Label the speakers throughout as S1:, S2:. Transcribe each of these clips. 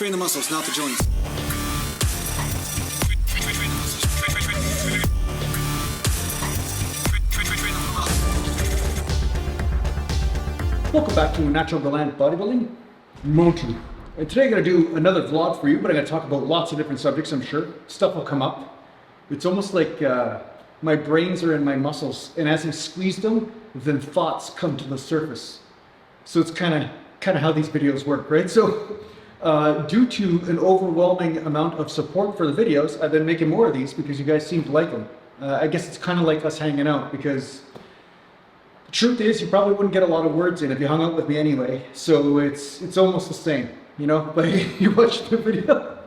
S1: Train the muscles, not the joints.
S2: Welcome back to Natural Gallant Bodybuilding Mountain. And today I'm going to do another vlog for you, but I'm going to talk about lots of different subjects, I'm sure. Stuff will come up. It's almost like my brains are in my muscles, and as I squeeze them, then thoughts come to the surface. So it's kind of how these videos work, right? So due to an overwhelming amount of support for the videos, I've been making more of these because you guys seem to like them. I guess it's kind of like us hanging out, because the truth is, you probably wouldn't get a lot of words in if you hung out with me anyway. So it's almost the same, you know, but you watch the video.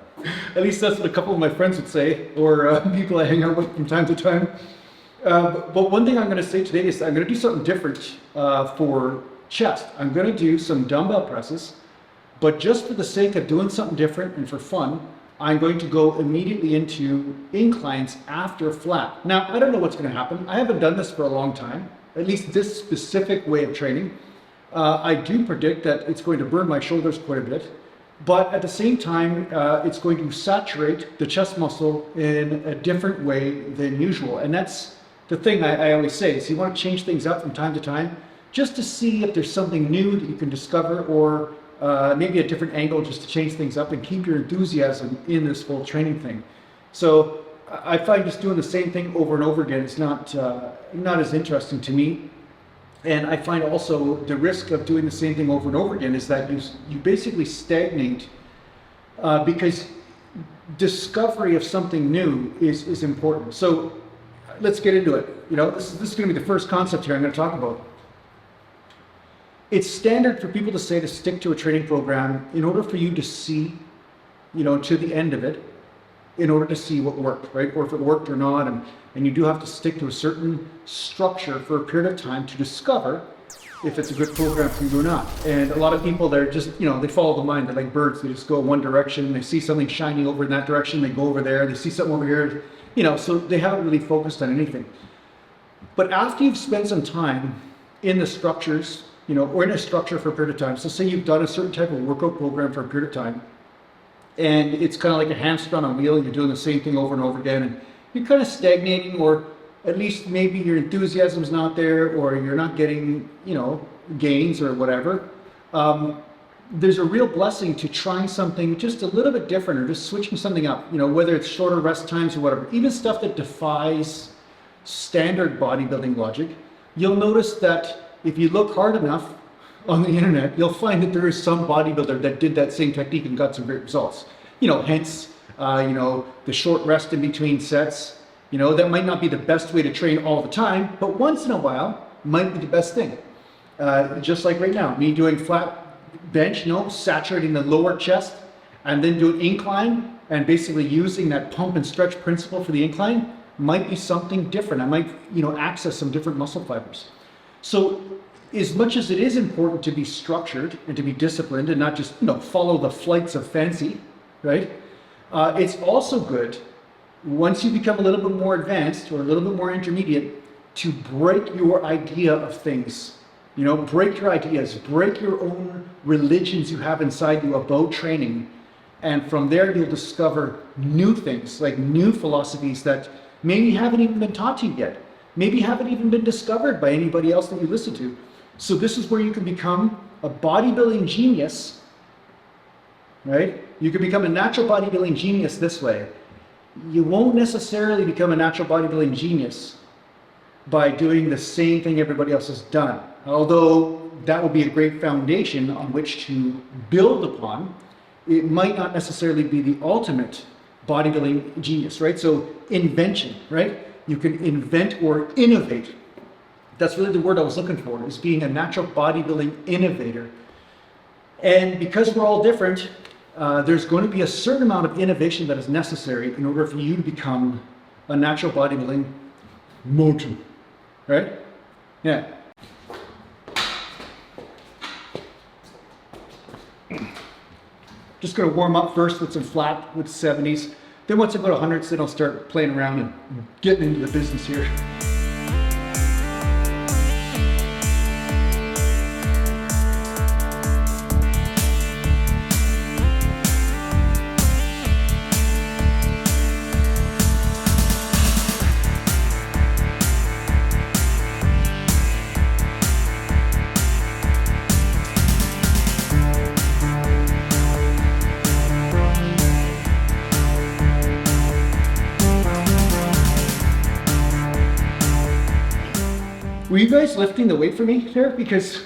S2: At least that's what a couple of my friends would say, or people I hang out with from time to time. But one thing I'm going to say today is I'm going to do something different for chest. I'm going to do some dumbbell presses, but just for the sake of doing something different and for fun, I'm going to go immediately into inclines after flat. Now, I don't know what's going to happen. I haven't done this for a long time. At least this specific way of training. I do predict that it's going to burn my shoulders quite a bit, but at the same time, it's going to saturate the chest muscle in a different way than usual. And that's the thing I always say, is you want to change things up from time to time, just to see if there's something new that you can discover, or maybe a different angle just to change things up and keep your enthusiasm in this whole training thing. So I find just doing the same thing over and over again is not as interesting to me. And I find also the risk of doing the same thing over and over again is that you basically stagnate, because discovery of something new is important. So let's get into it. You know, this is going to be the first concept here I'm going to talk about. It's standard for people to say to stick to a training program in order for you to see, you know, to the end of it, in order to see what worked, right? Or if it worked or not. And you do have to stick to a certain structure for a period of time to discover if it's a good program for you or not. And a lot of people, they're just, you know, they follow the mind. They're like birds. They just go in one direction. They see something shiny over in that direction. They go over there. They see something over here, you know, so they haven't really focused on anything. But after you've spent some time in the structures, you know, or in a structure for a period of time, so say you've done a certain type of workout program for a period of time, and it's kind of like a hamster on a wheel. You're doing the same thing over and over again, and you're kind of stagnating, or at least maybe your enthusiasm's not there, or you're not getting, you know, gains or whatever. There's a real blessing to trying something just a little bit different, or just switching something up, you know, whether it's shorter rest times or whatever, even stuff that defies standard bodybuilding logic. You'll notice that if you look hard enough on the internet, you'll find that there is some bodybuilder that did that same technique and got some great results. You know, hence, you know, the short rest in between sets. You know, that might not be the best way to train all the time, but once in a while might be the best thing. Just like right now, me doing flat bench, you know, saturating the lower chest, and then doing incline, and basically using that pump and stretch principle for the incline might be something different. I might, you know, access some different muscle fibers. So as much as it is important to be structured and to be disciplined and not just, you know, follow the flights of fancy, right? It's also good, once you become a little bit more advanced or a little bit more intermediate, to break your idea of things. You know, break your ideas, break your own religions you have inside you about training. And from there, you'll discover new things, like new philosophies that maybe haven't even been taught to you yet. Maybe haven't even been discovered by anybody else that you listen to. So this is where you can become a bodybuilding genius, right? You can become a natural bodybuilding genius this way. You won't necessarily become a natural bodybuilding genius by doing the same thing everybody else has done. Although that will be a great foundation on which to build upon, it might not necessarily be the ultimate bodybuilding genius, right? So invention, right? You can invent or innovate. That's really the word I was looking for, is being a natural bodybuilding innovator. And because we're all different, there's going to be a certain amount of innovation that is necessary in order for you to become a natural bodybuilding mountain, right? Yeah. Just going to warm up first with some flat, with 70s. Then once I go to 100s, then I'll start playing around and getting into the business here. Were you guys lifting the weight for me there? Because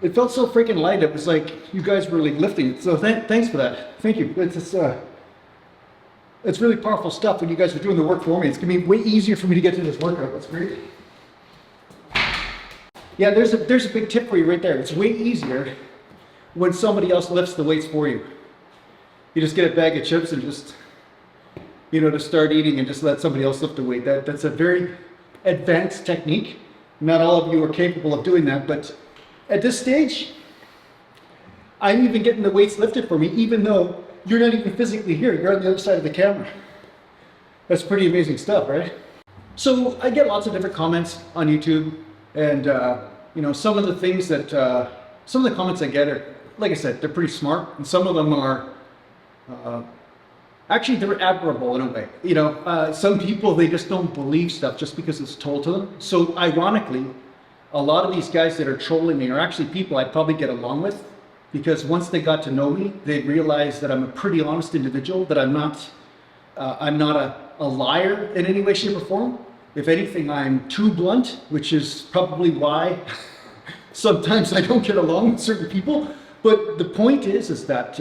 S2: it felt so freaking light. It was like you guys were like lifting it. So thanks for that. Thank you. It's really powerful stuff when you guys are doing the work for me. It's gonna be way easier for me to get to this workout. That's great. Yeah, there's a big tip for you right there. It's way easier when somebody else lifts the weights for you. You just get a bag of chips and just, you know, to start eating and just let somebody else lift the weight. That's a very advanced technique. Not all of you are capable of doing that, but at this stage, I'm even getting the weights lifted for me, even though you're not even physically here. You're on the other side of the camera. That's pretty amazing stuff, right? So I get lots of different comments on YouTube, and you know, some of the things that, some of the comments I get are, like I said, they're pretty smart, and some of them are, actually they're admirable in a way. You know, some people, they just don't believe stuff just because it's told to them. So ironically, a lot of these guys that are trolling me are actually people I'd probably get along with, because once they got to know me, they realized that I'm a pretty honest individual, that I'm not a liar in any way, shape, or form. If anything, I'm too blunt, which is probably why sometimes I don't get along with certain people. But the point is that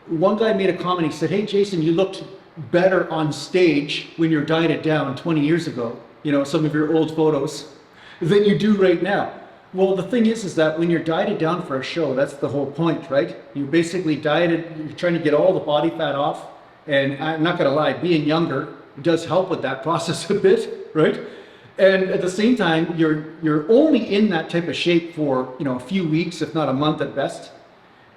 S2: one guy made a comment. He said, "Hey, Jason, you looked better on stage when you're dieted down 20 years ago. You know, some of your old photos than you do right now." Well, the thing is that when you're dieted down for a show, that's the whole point, right? You're basically dieted, you're trying to get all the body fat off. And I'm not gonna lie, being younger does help with that process a bit, right? And at the same time, you're only in that type of shape for, you know, a few weeks, if not a month at best.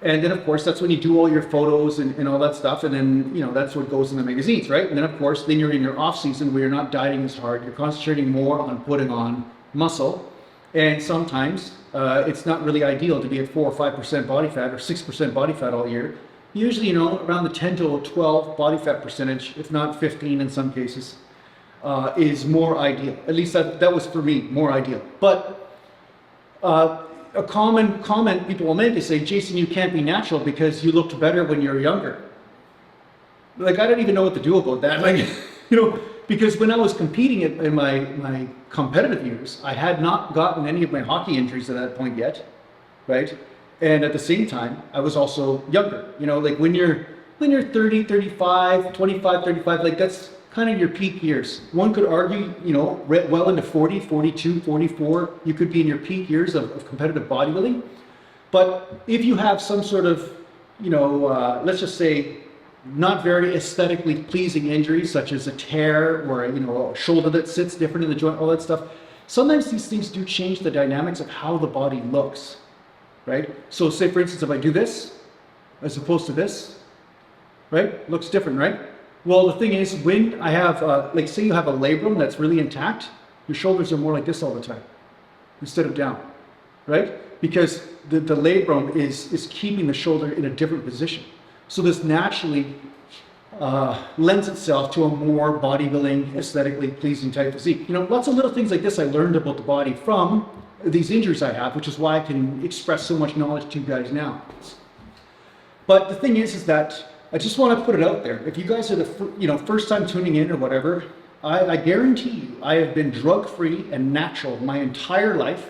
S2: And then of course, that's when you do all your photos and all that stuff. And then, you know, that's what goes in the magazines, right? And then of course, then you're in your off season where you're not dieting as hard. You're concentrating more on putting on muscle. And sometimes it's not really ideal to be at 4 or 5% body fat or 6% body fat all year. Usually, you know, around the 10 to 12 body fat percentage, if not 15 in some cases, is more ideal. At least that was for me, more ideal. But a common comment people will make is say, "Jason, you can't be natural because you looked better when you were younger." Like, I don't even know what to do about that. Like, you know, because when I was competing in my competitive years, I had not gotten any of my hockey injuries at that point yet, right? And at the same time, I was also younger. You know, like when you're 30, 35, 25, 35, like that's kind of your peak years. One could argue, you know, well into 40, 42, 44, you could be in your peak years of competitive bodybuilding. But if you have some sort of, you know, let's just say, not very aesthetically pleasing injuries, such as a tear or you know, a shoulder that sits different in the joint, all that stuff. Sometimes these things do change the dynamics of how the body looks, right? So say for instance, if I do this, as opposed to this, right? Looks different, right? Well, the thing is, when I have, like say you have a labrum that's really intact, your shoulders are more like this all the time, instead of down, right? Because the labrum is keeping the shoulder in a different position. So this naturally lends itself to a more bodybuilding, aesthetically pleasing type physique. You know, lots of little things like this I learned about the body from these injuries I have, which is why I can express so much knowledge to you guys now. But the thing is that I just want to put it out there. If you guys are the first time tuning in or whatever, I guarantee you I have been drug-free and natural my entire life,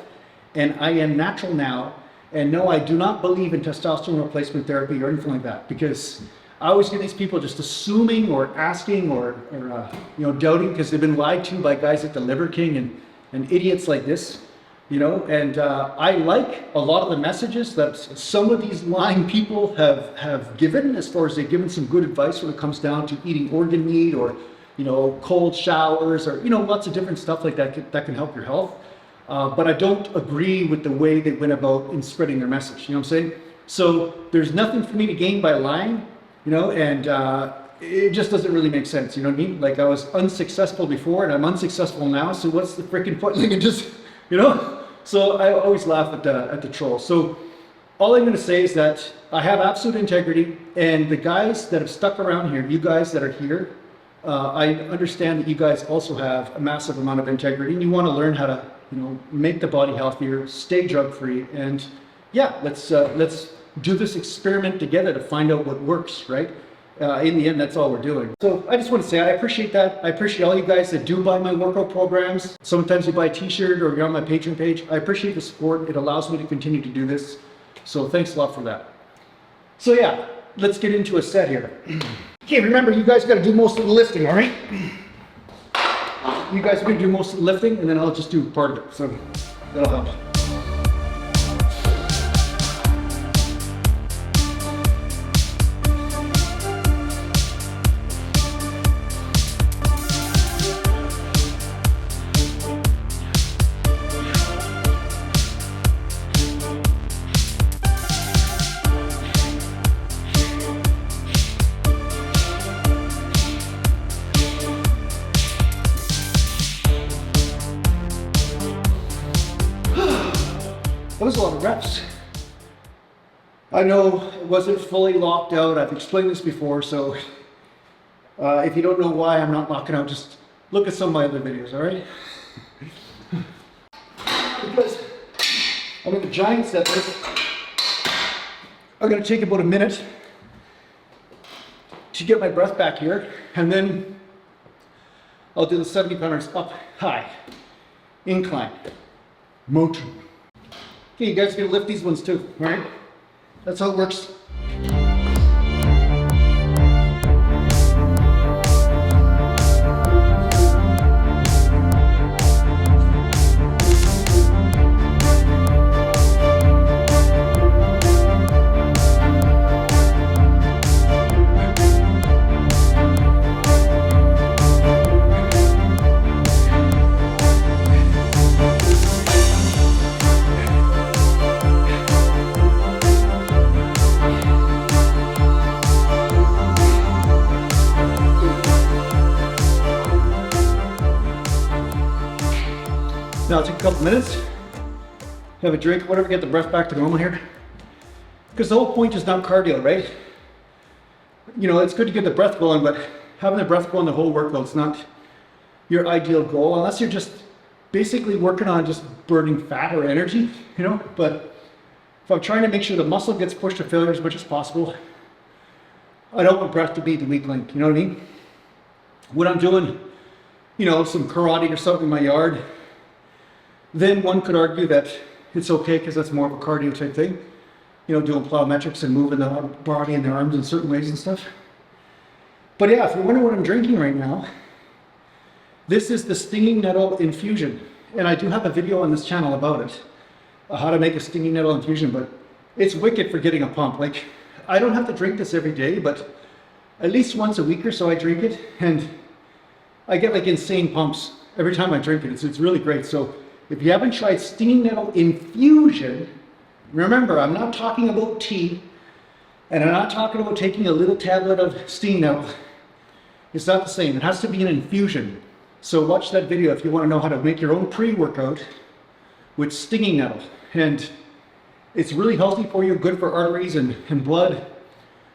S2: and I am natural now. And no, I do not believe in testosterone replacement therapy or anything like that, because I always get these people just assuming or asking or you know, doubting because they've been lied to by guys like the Liver King and idiots like this, you know. And I like a lot of the messages that some of these lying people have given, as far as they've given some good advice when it comes down to eating organ meat or, you know, cold showers or, you know, lots of different stuff like that that can help your health. But I don't agree with the way they went about in spreading their message, you know what I'm saying? So there's nothing for me to gain by lying, you know, and it just doesn't really make sense, you know what I mean? Like, I was unsuccessful before and I'm unsuccessful now, so what's the freaking point? Like, it just, you know? So I always laugh at the trolls. So all I'm gonna say is that I have absolute integrity, and the guys that have stuck around here, you guys that are here, I understand that you guys also have a massive amount of integrity and you wanna learn how to, you know, make the body healthier, stay drug-free, and yeah, let's do this experiment together to find out what works, right? In the end, that's all we're doing. So I just want to say I appreciate that. I appreciate all you guys that do buy my workout programs. Sometimes you buy a t-shirt or you're on my Patreon page. I appreciate the support. It allows me to continue to do this. So thanks a lot for that. So yeah, let's get into a set here. Okay, remember you guys got to do most of the lifting, all right? You guys are going to do most of the lifting and then I'll just do part of it. So that'll help. That was a lot of reps. I know it wasn't fully locked out. I've explained this before, so if you don't know why I'm not locking out, just look at some of my other videos, all right? Because I'm going to giant set this. I'm going to take about a minute to get my breath back here, and then I'll do the 70 pounders up high, incline, motion. Okay, you guys are gonna lift these ones too, right? That's how it works. Now take a couple minutes, have a drink, whatever, get the breath back to normal here. Because the whole point is not cardio, right? You know, it's good to get the breath going, but having the breath going the whole workout's not your ideal goal, unless you're just basically working on just burning fat or energy, you know? But if I'm trying to make sure the muscle gets pushed to failure as much as possible, I don't want breath to be the weak link, you know what I mean? When I'm doing, you know, some karate or something in my yard, then one could argue that it's okay because that's more of a cardio type thing. You know, doing plyometrics and moving the body and the arms in certain ways and stuff. But yeah, if you're wondering what I'm drinking right now, this is the stinging nettle infusion. And I do have a video on this channel about it, how to make a stinging nettle infusion, but it's wicked for getting a pump. Like, I don't have to drink this every day, but at least once a week or so I drink it, and I get like insane pumps every time I drink it. It's really great. So if you haven't tried stinging nettle infusion, remember, I'm not talking about tea, and I'm not talking about taking a little tablet of stinging nettle. It's not the same. It has to be an infusion. So watch that video if you want to know how to make your own pre-workout with stinging nettle. And it's really healthy for you, good for arteries and blood,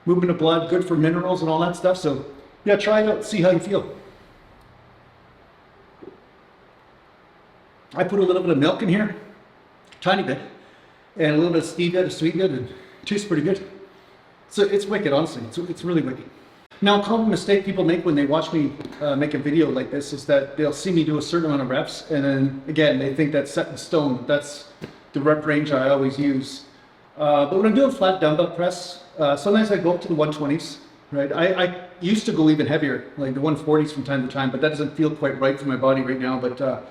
S2: movement of blood, good for minerals and all that stuff. So yeah, try it out, see how you feel. I put a little bit of milk in here, tiny bit, and a little bit of stevia to sweeten it, and it tastes pretty good. So it's wicked, honestly. It's really wicked. Now, a common mistake people make when they watch me make a video like this is that they'll see me do a certain amount of reps, and then again, they think that's set in stone. That's the rep range I always use. But when I'm doing flat dumbbell press, sometimes I go up to the 120s, right? I used to go even heavier, like the 140s from time to time, but that doesn't feel quite right for my body right now. But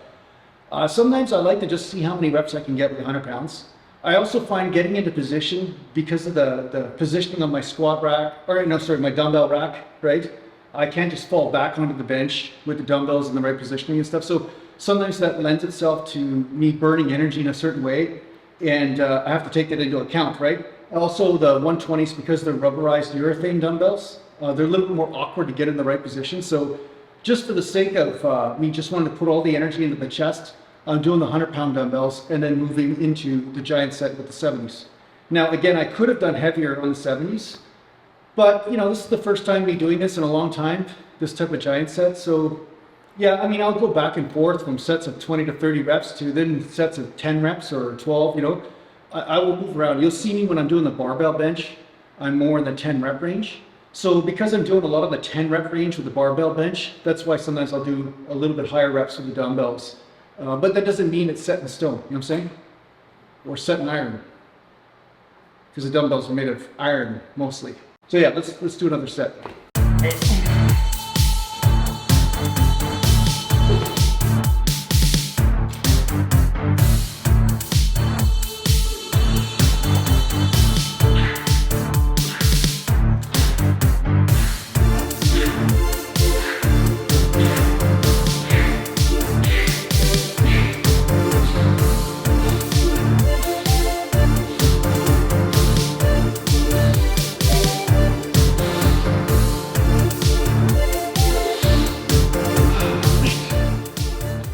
S2: sometimes I like to just see how many reps I can get with 100 pounds. I also find getting into position, because of the positioning of my squat rack, or no, sorry, my dumbbell rack, right? I can't just fall back onto the bench with the dumbbells in the right positioning and stuff. So sometimes that lends itself to me burning energy in a certain way, and I have to take that into account, right? Also, the 120s, because they're rubberized urethane dumbbells, they're a little bit more awkward to get in the right position. So just for the sake of me just wanting to put all the energy into the chest, I'm doing the 100-pound dumbbells and then moving into the giant set with the 70s. Now, again, I could have done heavier on the 70s, but you know, this is the first time me doing this in a long time, this type of giant set. So yeah, I mean, I'll go back and forth from sets of 20 to 30 reps to then sets of 10 reps or 12, you know. I will move around. You'll see me when I'm doing the barbell bench, I'm more in the 10 rep range. So because I'm doing a lot of the 10 rep range with the barbell bench, that's why sometimes I'll do a little bit higher reps with the dumbbells. But that doesn't mean it's set in stone, you know what I'm saying? Or set in iron. Because the dumbbells are made of iron mostly. So yeah, let's do another set.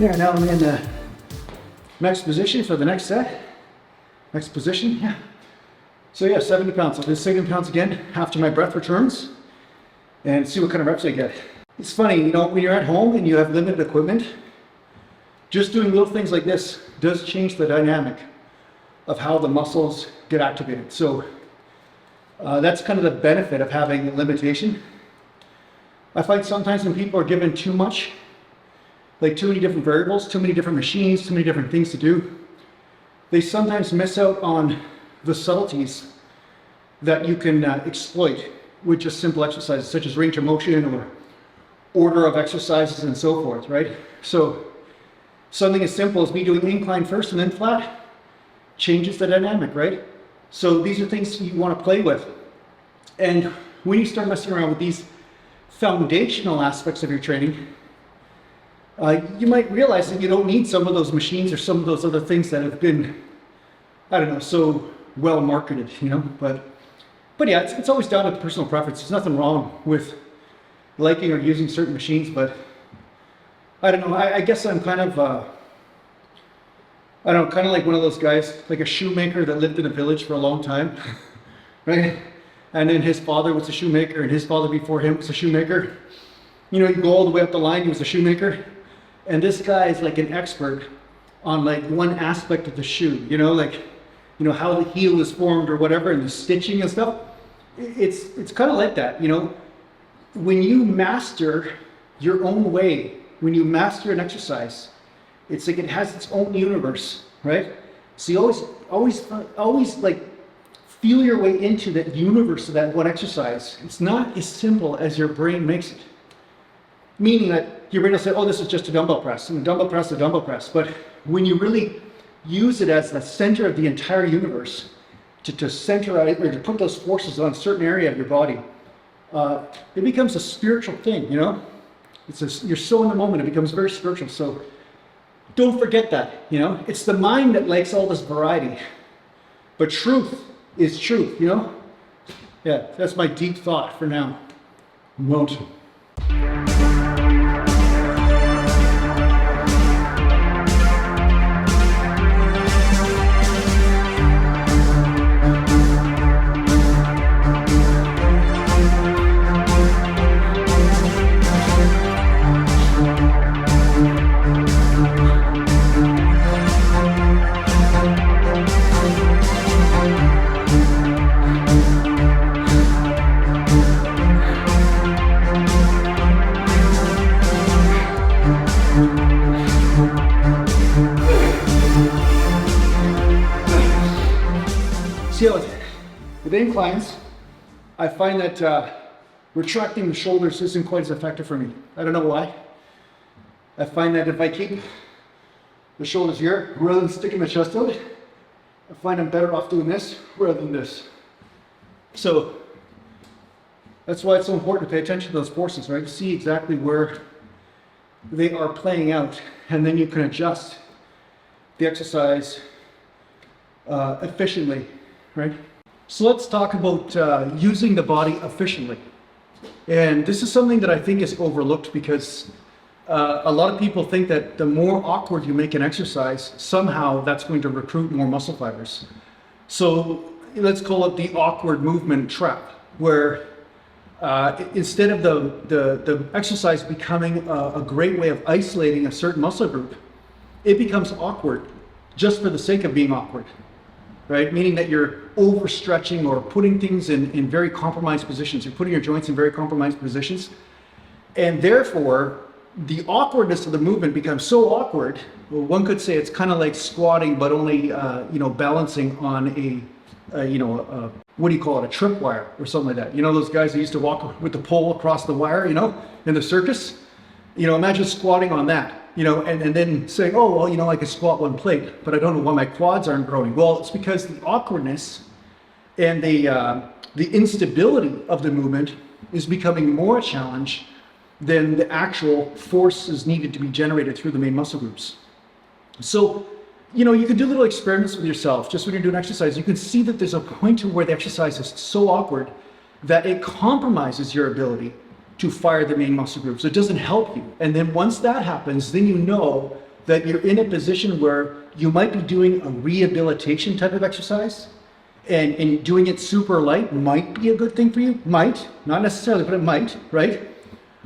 S2: Yeah, now I'm in the next position for the next set. Next position, yeah. So yeah, 70 pounds. I'll do 70 pounds again after my breath returns and see what kind of reps I get. It's funny, you know, when you're at home and you have limited equipment, just doing little things like this does change the dynamic of how the muscles get activated. So that's kind of the benefit of having a limitation. I find sometimes when people are given too much, like too many different variables, too many different machines, too many different things to do, they sometimes miss out on the subtleties that you can exploit with just simple exercises such as range of motion or order of exercises and so forth, right? So something as simple as me doing incline first and then flat changes the dynamic, right? So these are things you want to play with. And when you start messing around with these foundational aspects of your training, you might realize that you don't need some of those machines or some of those other things that have been, I don't know, so well marketed, you know. But yeah, it's always down to personal preference. There's nothing wrong with liking or using certain machines, but I don't know. I guess I'm kind of, I don't know, kind of like one of those guys, like a shoemaker that lived in a village for a long time, right? And then his father was a shoemaker, and his father before him was a shoemaker. You know, you go all the way up the line, he was a shoemaker. And this guy is like an expert on like one aspect of the shoe, you know, like, you know, how the heel is formed or whatever, and the stitching and stuff. It's kind of like that, you know. When you master your own way, when you master an exercise, it's like it has its own universe, right? So you always like feel your way into that universe of that one exercise. It's not as simple as your brain makes it. Meaning that your brain will say, oh, this is just a dumbbell press, and a dumbbell press, a dumbbell press. But when you really use it as the center of the entire universe, to center out or to put those forces on a certain area of your body, it becomes a spiritual thing, you know? You're so in the moment, it becomes very spiritual. So don't forget that, you know? It's the mind that likes all this variety. But truth is truth, you know? Yeah, that's my deep thought for now. Motion. See how with inclines, I find that retracting the shoulders isn't quite as effective for me. I don't know why. I find that if I keep the shoulders here rather than sticking the chest out, I find I'm better off doing this rather than this. So that's why it's so important to pay attention to those forces, right? To see exactly where they are playing out, and then you can adjust the exercise efficiently. Right? So let's talk about using the body efficiently. And this is something that I think is overlooked because a lot of people think that the more awkward you make an exercise, somehow that's going to recruit more muscle fibers. So let's call it the awkward movement trap, where instead of the exercise becoming a great way of isolating a certain muscle group, it becomes awkward just for the sake of being awkward. right? Meaning that you're overstretching or putting things in very compromised positions. You're putting your joints in very compromised positions. And therefore, the awkwardness of the movement becomes so awkward. Well, one could say it's kind of like squatting, but only, balancing on what do you call it? A tripwire or something like that. You know, those guys that used to walk with the pole across the wire, in the circus? Imagine squatting on that, and then saying, oh, well, I can squat one plate, but I don't know why my quads aren't growing. Well, it's because the awkwardness and the instability of the movement is becoming more a challenge than the actual forces needed to be generated through the main muscle groups. So, you can do little experiments with yourself just when you're doing exercise. You can see that there's a point to where the exercise is so awkward that it compromises your ability to fire the main muscle groups. It doesn't help you. And then once that happens, then you know that you're in a position where you might be doing a rehabilitation type of exercise, and doing it super light might be a good thing for you. Might, not necessarily, but it might, right?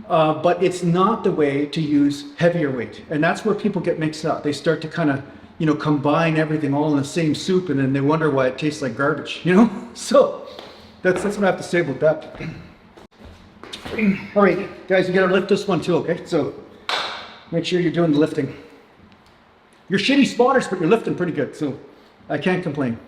S2: But it's not the way to use heavier weight. And that's where people get mixed up. They start to kind of, combine everything all in the same soup, and then they wonder why it tastes like garbage, So that's what I have to say about that. All right, guys, you gotta lift this one too, okay? So make sure you're doing the lifting. You're shitty spotters, but you're lifting pretty good, so I can't complain.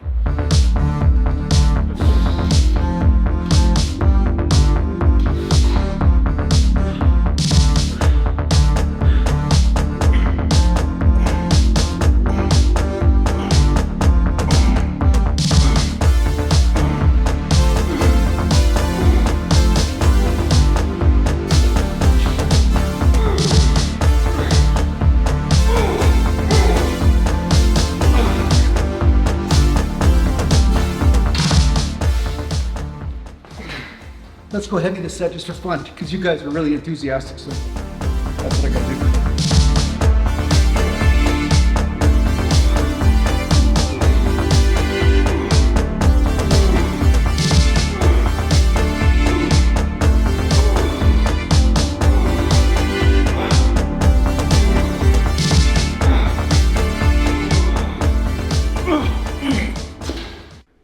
S2: Let's go heavy this set just for fun, because you guys are really enthusiastic, so that's what I gotta do.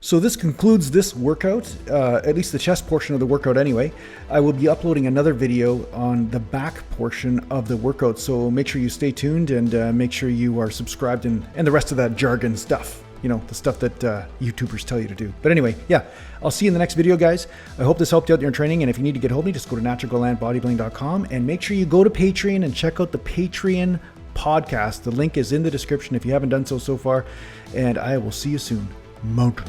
S2: So this concludes this workout, at least the chest portion of the workout anyway. I will be uploading another video on the back portion of the workout, so make sure you stay tuned and make sure you are subscribed and the rest of that jargon stuff, the stuff that YouTubers tell you to do. But anyway, yeah, I'll see you in the next video, guys. I hope this helped you out in your training, and if you need to get hold of me, just go to naturalglandbodybuilding.com and make sure you go to Patreon and check out the Patreon podcast. The link is in the description if you haven't done so far, and I will see you soon. Mountain.